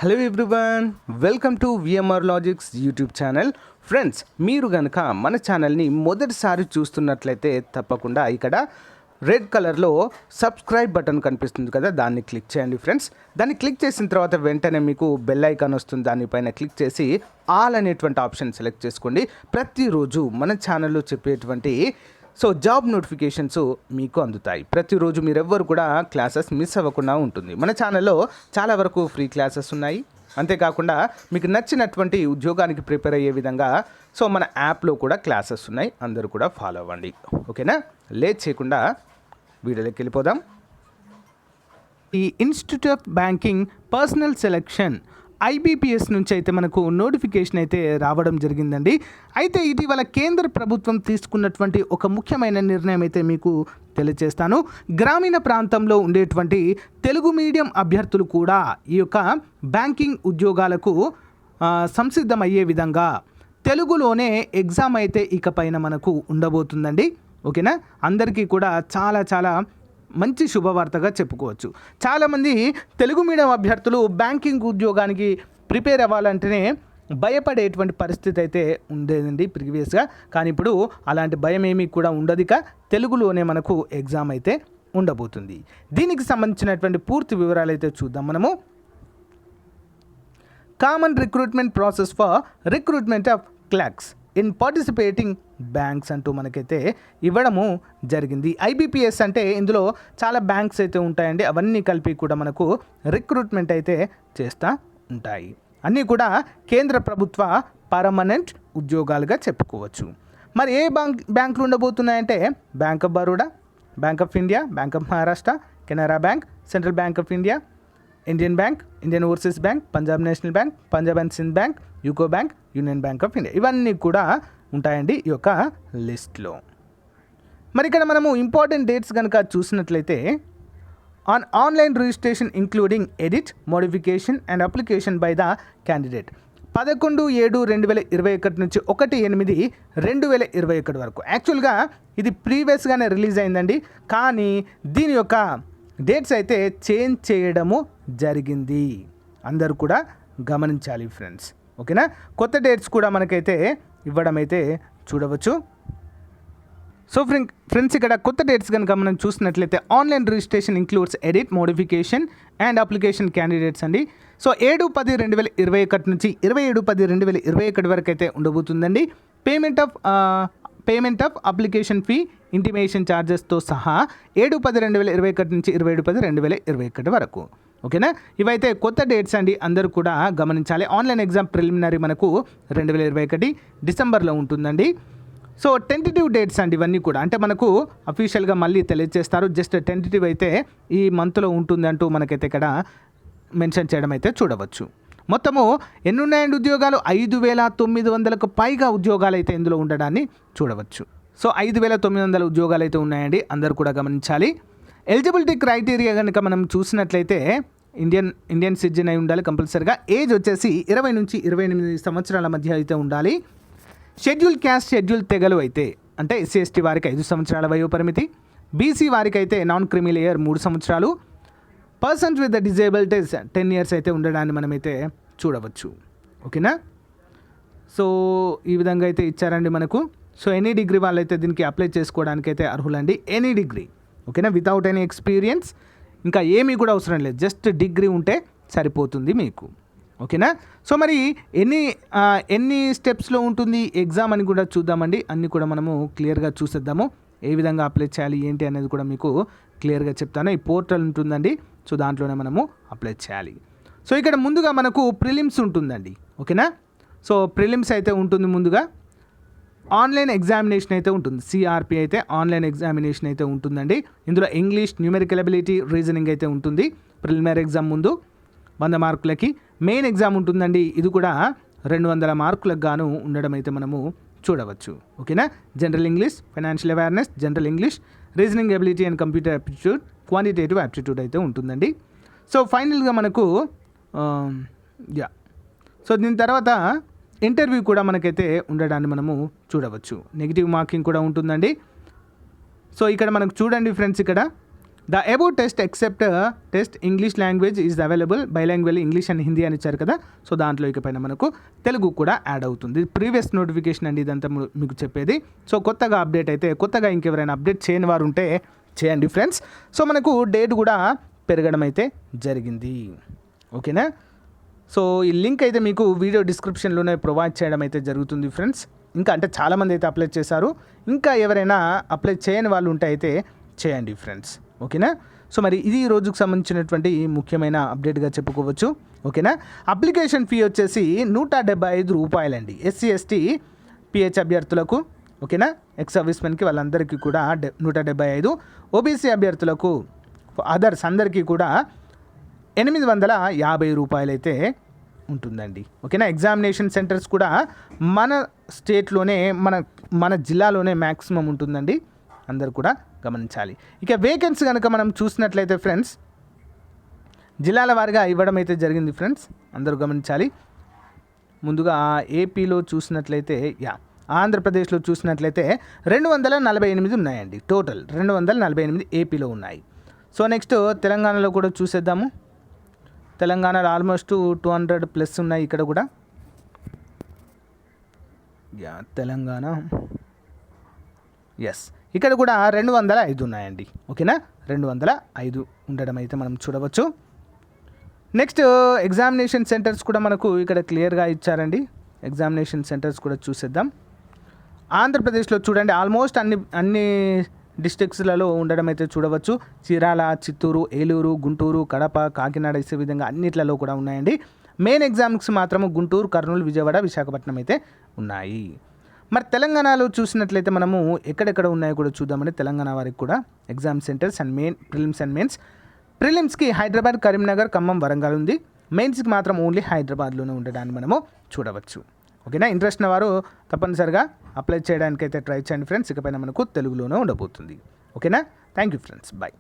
Hello everyone, welcome to VMR logics YouTube channel. Friends, మీరు కనుక మన ఛానల్ని మొదటిసారి చూస్తున్నట్లయితే తప్పకుండా ఇక్కడ రెడ్ కలర్లో సబ్స్క్రైబ్ బటన్ కనిపిస్తుంది కదా, దాన్ని క్లిక్ చేయండి ఫ్రెండ్స్. దాన్ని క్లిక్ చేసిన తర్వాత వెంటనే మీకు బెల్ ఐకాన్ వస్తుంది, దానిపైన క్లిక్ చేసి ఆల్ అనేటువంటి ఆప్షన్ సెలెక్ట్ చేసుకోండి. ప్రతిరోజు మన ఛానల్లో చెప్పేటువంటి జాబ్ నోటిఫికేషన్స్ మీకు అందుతాయి. ప్రతిరోజు మీరెవ్వరు కూడా క్లాసెస్ మిస్ అవ్వకుండా ఉంటుంది. మన ఛానల్లో చాలా వరకు ఫ్రీ క్లాసెస్ ఉన్నాయి. అంతేకాకుండా మీకు నచ్చినటువంటి ఉద్యోగానికి ప్రిపేర్ అయ్యే విధంగా మన యాప్లో కూడా క్లాసెస్ ఉన్నాయి. అందరూ కూడా ఫాలో అవ్వండి. ఓకేనా? లేట్ చేయకుండా వీడియోలోకి వెళ్ళిపోదాం. ఈ institute of banking personal selection IBPS నుంచి అయితే మనకు నోటిఫికేషన్ అయితే రావడం జరిగిందండి. అయితే ఇది వాళ్ళ కేంద్ర ప్రభుత్వం తీసుకున్నటువంటి ఒక ముఖ్యమైన నిర్ణయం అయితే మీకు తెలియజేస్తాను. గ్రామీణ ప్రాంతంలో ఉండేటువంటి తెలుగు మీడియం అభ్యర్థులు కూడా ఈ యొక్క బ్యాంకింగ్ ఉద్యోగాలకు సంసిద్ధమయ్యే విధంగా తెలుగులోనే ఎగ్జామ్ అయితే ఇకపైన మనకు ఉండబోతుందండి. ఓకేనా? అందరికీ కూడా చాలా మంచి శుభవార్తగా చెప్పుకోవచ్చు. చాలామంది తెలుగు మీడియం అభ్యర్థులు బ్యాంకింగ్ ఉద్యోగానికి ప్రిపేర్ అవ్వాలంటేనే భయపడేటువంటి పరిస్థితి అయితే ఉండేదండి ప్రీవియస్గా. కానీ ఇప్పుడు అలాంటి భయం ఏమీ కూడా ఉండదిక. తెలుగులోనే మనకు ఎగ్జామ్ అయితే ఉండబోతుంది. దీనికి సంబంధించినటువంటి పూర్తి వివరాలు అయితే చూద్దాం మనము. Common recruitment process for recruitment of clerks in participating banks అంటూ మనకైతే ఇవ్వడము జరిగింది. IBPS అంటే ఇందులో చాలా బ్యాంక్స్ అయితే ఉంటాయండి. అవన్నీ కలిపి కూడా మనకు రిక్రూట్మెంట్ అయితే చేస్తూ ఉంటాయి. అన్నీ కూడా కేంద్ర ప్రభుత్వ పర్మనెంట్ ఉద్యోగాలుగా చెప్పుకోవచ్చు. మరి ఏ బ్యాంకులు ఉండబోతున్నాయంటే bank of Baroda, bank of India, bank of Maharashtra, Canara bank, central bank of India, Indian bank, Indian overseas bank, Punjab national bank, Punjab and Sindh bank, UCO bank, union bank of India, ఇవన్నీ కూడా ఉంటాయండి ఈ యొక్క లిస్ట్లో. మరి ఇక్కడ మనము ఇంపార్టెంట్ డేట్స్ కనుక చూసినట్లయితే online registration including edit, modification and application by the candidate 11/7/2021 నుంచి 1/8/2021 వరకు. యాక్చువల్గా ఇది ప్రీవియస్గానే రిలీజ్ అయిందండి, కానీ దీని యొక్క డేట్స్ అయితే చేంజ్ చేయడము జరిగింది. అందరూ కూడా గమనించాలి ఫ్రెండ్స్. ఓకేనా? కొత్త డేట్స్ కూడా మనకైతే ఇవ్వడం అయితే చూడవచ్చు. ఫ్రెండ్స్, ఇక్కడ కొత్త డేట్స్ కనుక మనం చూసినట్లయితే online registration includes edit, modification and application candidates అండి. 7/10/2021 నుంచి 27/10/2021 వరకు అయితే ఉండబోతుందండి. Payment of application fee, intimation ఛార్జెస్తో సహా 7/10/2021 నుంచి 27/10/2021 వరకు. ఓకేనా? ఇవైతే కొత్త డేట్స్ అండి, అందరూ కూడా గమనించాలి. ఆన్లైన్ ఎగ్జామ్ ప్రిలిమినరీ మనకు 2021 డిసెంబర్లో ఉంటుందండి. టెంటేటివ్ డేట్స్ అండి ఇవన్నీ కూడా. అంటే మనకు అఫీషియల్గా మళ్ళీ తెలియజేస్తారు. జస్ట్ టెంటేటివ్ అయితే ఈ మంత్లో ఉంటుంది అంటూ మనకైతే ఇక్కడ మెన్షన్ చేయడం అయితే చూడవచ్చు. మొత్తము ఎన్ని ఉన్నాయండి ఉద్యోగాలు? 5,900కు పైగా ఉద్యోగాలు అయితే ఇందులో ఉండడాన్ని చూడవచ్చు. 5,900 ఉద్యోగాలు అయితే ఉన్నాయండి, అందరూ కూడా గమనించాలి. ఎలిజిబిలిటీ క్రైటీరియా కనుక మనం చూసినట్లయితే ఇండియన్ సిటిజన్ అయి ఉండాలి కంపల్సరీగా. ఏజ్ వచ్చేసి 20 నుంచి 28 సంవత్సరాల మధ్య అయితే ఉండాలి. షెడ్యూల్ క్యాస్ట్, షెడ్యూల్ తెగలు అయితే అంటే SC/ST వారికి 5 సంవత్సరాల వయోపరిమితి, BC వారికి అయితే నాన్ క్రిమీ లేయర్ 3 సంవత్సరాలు, persons with the disabilities 10 years అయితే ఉండడాన్ని మనమైతే చూడవచ్చు. ఓకేనా? ఈ విధంగా అయితే ఇచ్చారండి మనకు. ఎనీ డిగ్రీ వాళ్ళైతే దీనికి అప్లై చేసుకోవడానికి అయితే అర్హులండి. Any degree. ఓకేనా? వితౌట్ ఎనీ ఎక్స్పీరియన్స్, ఇంకా ఏమీ కూడా అవసరం లేదు, జస్ట్ డిగ్రీ ఉంటే సరిపోతుంది మీకు. ఓకేనా? మరి ఎన్ని స్టెప్స్లో ఉంటుంది ఎగ్జామ్ అని కూడా చూద్దామండి. అన్నీ కూడా మనము క్లియర్గా చూసేద్దాము. ఏ విధంగా అప్లై చేయాలి ఏంటి అనేది కూడా మీకు క్లియర్గా చెప్తాను. ఈ పోర్టల్ ఉంటుందండి, దాంట్లోనే మనము అప్లై చేయాలి. ఇక్కడ ముందుగా మనకు ప్రిలిమ్స్ ఉంటుందండి. ఓకేనా? ప్రిలిమ్స్ అయితే ఉంటుంది. ముందుగా ఆన్లైన్ ఎగ్జామినేషన్ అయితే ఉంటుంది. CRP అయితే ఆన్లైన్ ఎగ్జామినేషన్ అయితే ఉంటుందండి. ఇందులో ఇంగ్లీష్, న్యూమెరికల్ ఎబిలిటీ, రీజనింగ్ అయితే ఉంటుంది. ప్రిలిమినరీ ఎగ్జామ్ ముందు 100 మార్కులకి. మెయిన్ ఎగ్జామ్ ఉంటుందండి, ఇది కూడా 200 మార్కులకు గాను ఉండడం అయితే మనము చూడవచ్చు. ఓకేనా? General English, financial awareness, general English, reasoning ability and computer aptitude, quantitative aptitude అయితే ఉంటుందండి. ఫైనల్గా మనకు దీని తర్వాత ఇంటర్వ్యూ కూడా మనకైతే ఉండడాన్ని మనము చూడవచ్చు. నెగిటివ్ మార్కింగ్ కూడా ఉంటుందండి. ఇక్కడ మనకు చూడండి ఫ్రెండ్స్, ఇక్కడ the above test except test English language is available బైలాంగ్వేజ్ English and Hindi అని ఇచ్చారు కదా. సో దాంట్లో ఇకపైన మనకు తెలుగు కూడా యాడ్ అవుతుంది. ప్రీవియస్ నోటిఫికేషన్ అండి ఇదంతా మీకు చెప్పేది. సో కొత్తగా అప్డేట్ అయితే కొత్తగా ఇంకెవరైనా అప్డేట్ చేయని వారు ఉంటే చేయండి ఫ్రెండ్స్. సో మనకు డేట్ కూడా పెరగడం అయితే జరిగింది. ఓకేనా. సో ఈ లింక్ అయితే మీకు వీడియో డిస్క్రిప్షన్లోనే ప్రొవైడ్ చేయడం అయితే జరుగుతుంది ఫ్రెండ్స్. ఇంకా అంటే చాలామంది అయితే అప్లై చేశారు. ఇంకా ఎవరైనా అప్లై చేయని వాళ్ళు ఉంటే అయితే చేయండి ఫ్రెండ్స్. ఓకేనా. సో మరి ఇది ఈ రోజుకు సంబంధించినటువంటి ముఖ్యమైన అప్డేట్గా చెప్పుకోవచ్చు. ఓకేనా. అప్లికేషన్ ఫీ వచ్చేసి 175 రూపాయలండి ఎస్సీ ఎస్టీ పిహెచ్ అభ్యర్థులకు. ఓకేనా. ఎక్స్ సర్వీస్మెన్కి వాళ్ళందరికీ కూడా 175, ఓబీసీ అభ్యర్థులకు అదర్స్ అందరికీ కూడా 850 రూపాయలైతే ఉంటుందండి. ఓకేనా. ఎగ్జామినేషన్ సెంటర్స్ కూడా మన స్టేట్లోనే మన జిల్లాలోనే మ్యాక్సిమం ఉంటుందండి. అందరు కూడా గమనించాలి. ఇక వేకెన్సీ కనుక మనం చూసినట్లయితే ఫ్రెండ్స్ జిల్లాల వారిగా ఇవ్వడం అయితే జరిగింది ఫ్రెండ్స్. అందరూ గమనించాలి. ముందుగా ఏపీలో చూసినట్లయితే ఆంధ్రప్రదేశ్లో చూసినట్లయితే 248 ఉన్నాయండి. టోటల్ 248 ఏపీలో ఉన్నాయి. సో నెక్స్ట్ తెలంగాణలో కూడా చూసేద్దాము. తెలంగాణలో ఆల్మోస్ట్ 200+ ఉన్నాయి. ఇక్కడ కూడా తెలంగాణ ఇక్కడ కూడా 205 ఉన్నాయండి. ఓకేనా. 205 ఉండడం అయితే మనం చూడవచ్చు. నెక్స్ట్ ఎగ్జామినేషన్ సెంటర్స్ కూడా మనకు ఇక్కడ క్లియర్గా ఇచ్చారండి. ఎగ్జామినేషన్ సెంటర్స్ కూడా చూసేద్దాం. ఆంధ్రప్రదేశ్లో చూడండి ఆల్మోస్ట్ అన్ని డిస్ట్రిక్ట్స్లలో ఉండడం అయితే చూడవచ్చు. చీరాల, చిత్తూరు, ఏలూరు, గుంటూరు, కడప, కాకినాడ ఇసే విధంగా అన్నిట్లలో కూడా ఉన్నాయండి. మెయిన్ ఎగ్జామ్స్ మాత్రము గుంటూరు, కర్నూలు, విజయవాడ, విశాఖపట్నం అయితే ఉన్నాయి. మరి తెలంగాణలో చూసినట్లయితే మనము ఎక్కడెక్కడ ఉన్నాయో కూడా చూద్దామండి. తెలంగాణ వారికి కూడా exam centres and prelims and mains. ప్రిలిమ్స్కి హైదరాబాద్, కరీంనగర్, ఖమ్మం, వరంగల్ ఉంది. మెయిన్స్కి మాత్రం ఓన్లీ హైదరాబాద్లోనే ఉండడాన్ని మనము చూడవచ్చు. ఓకేనా. ఇంట్రెస్ట్ ఉన్న వారు తప్పనిసరిగా అప్లై చేయడానికైతే ట్రై చేయండి ఫ్రెండ్స్. ఇకపైన మనకు తెలుగులోనే ఉండబోతుంది. ఓకేనా. Thank you friends. బాయ్.